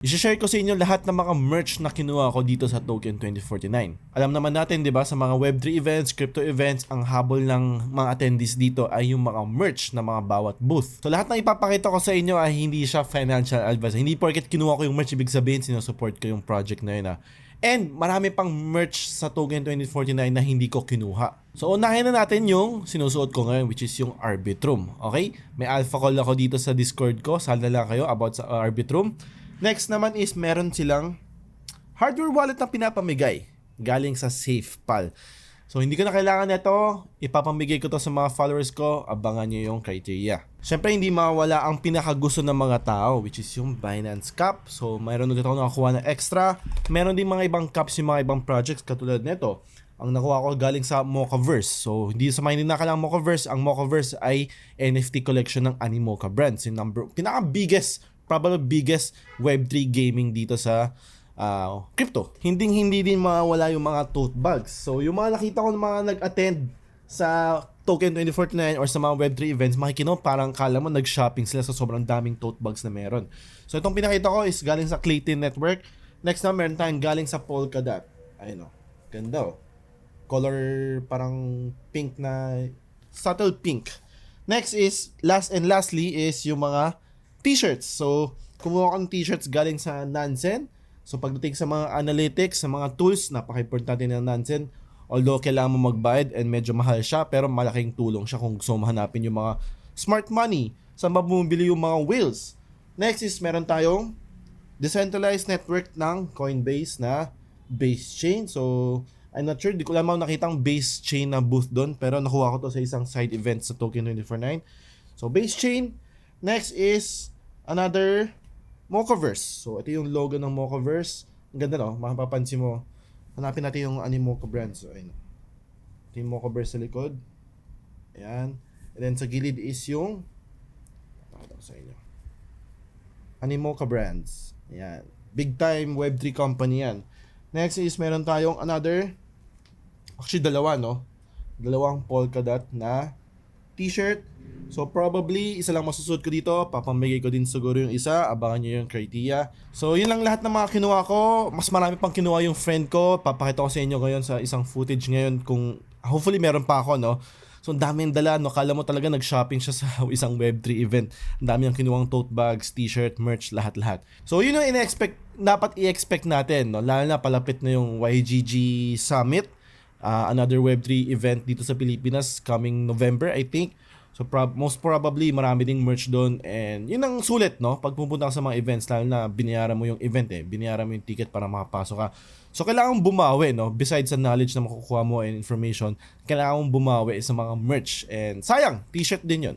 I-share ko sa inyo lahat ng mga merch na kinuha ko dito sa Token 2049. Alam naman natin, 'di ba, sa mga Web3 events, crypto events, ang habol ng mga attendees dito ay yung mga merch na mga bawat booth. So lahat ng ipapakita ko sa inyo ay hindi siya financial advice. Hindi porket kinuha ko yung merch ibig sabihin sinusupport ko yung project na yun. And marami pang merch sa Token 2049 na hindi ko kinuha. So unahin na natin yung sinusuot ko ngayon, which is yung Arbitrum. Okay? May alpha call ako dito sa Discord ko. Sala lang kayo about sa Arbitrum. Next naman is meron silang hardware wallet na pinapamigay galing sa SafePal. So hindi ko na kailangan nito, ipapamigay ko to sa mga followers ko, abangan nyo yung criteria. Siyempre hindi mawala ang pinakagusto ng mga tao, which is yung Binance Cap. So mayroon ulit ako nakakuha na extra. Meron din mga ibang caps yung mga ibang projects katulad nito. Ang nakuha ko galing sa Mochaverse. So hindi sa hindi na kailangan Mochaverse. Ang Mochaverse ay NFT collection ng Animoca brands. Yung probably biggest Web3 gaming dito sa crypto. Hindi din mawala yung mga tote bags. So yung mga nakita ko ng mga nag-attend sa Token 2049 or sa mga Web3 events, makikita mo parang kala mo nag-shopping sila sa sobrang daming tote bags na meron. So itong pinakita ko is galing sa Clayton Network. Next na meron tayong galing sa Polkadot. Ayun o. Ganda o. Color parang pink na subtle pink. Next is lastly is yung mga t-shirts. So, kumuha ko ng t-shirts galing sa Nansen. So, pagdating sa mga analytics, sa mga tools, napaka-importante ng Nansen. Although, kailangan mo magbayad and medyo mahal siya, pero malaking tulong siya kung gusto mo hanapin yung mga smart money. Saan ba bumibili yung mga whales? Next is, meron tayong decentralized network ng Coinbase na base chain. So, I'm not sure, di ko lamang nakitang base chain na booth doon, pero nakuha ko to sa isang side event sa Token 2049. So, base chain. Next is another Mochaverse. So, ito yung logo ng Mochaverse. Ang ganda, no? Mapapansin mo. Hanapin natin yung Animoca brand. So, ayun. Ito yung Mochaverse sa likod. Ayan. And then, sa gilid is yung pakita ko sa inyo. Animoca brands. Ayan. Big time Web3 company yan. Next is meron tayong another, actually dalawa, no? Dalawang Polkadot na t-shirt. So probably isa lang masusuot ko dito, papamigay ko din siguro yung isa, abangan nyo yung criteria. So yun lang lahat ng mga kinuha ko. Mas marami pang kinuha yung friend ko, papakita ko sa inyo ngayon sa isang footage ngayon kung hopefully meron pa ako, no. So ang daming dala, no, kala mo talaga nag-shopping siya sa isang Web3 event. Ang dami ang kinuhang tote bags, t-shirt, merch, lahat-lahat. So yun yung dapat i-expect natin, no, lalo na palapit na yung YGG Summit. Another Web3 event dito sa Pilipinas coming November, I think. So most probably marami ding merch doon, and yun ang sulit, no, pag pupunta ka sa mga events, lalo na binayaran mo yung event, binayaran mo yung ticket para makapasok ka. So kailangan mong bumawi, no, besides sa knowledge na makukuha mo and information, kailangan mong bumawi sa mga merch, and sayang, t-shirt din yun.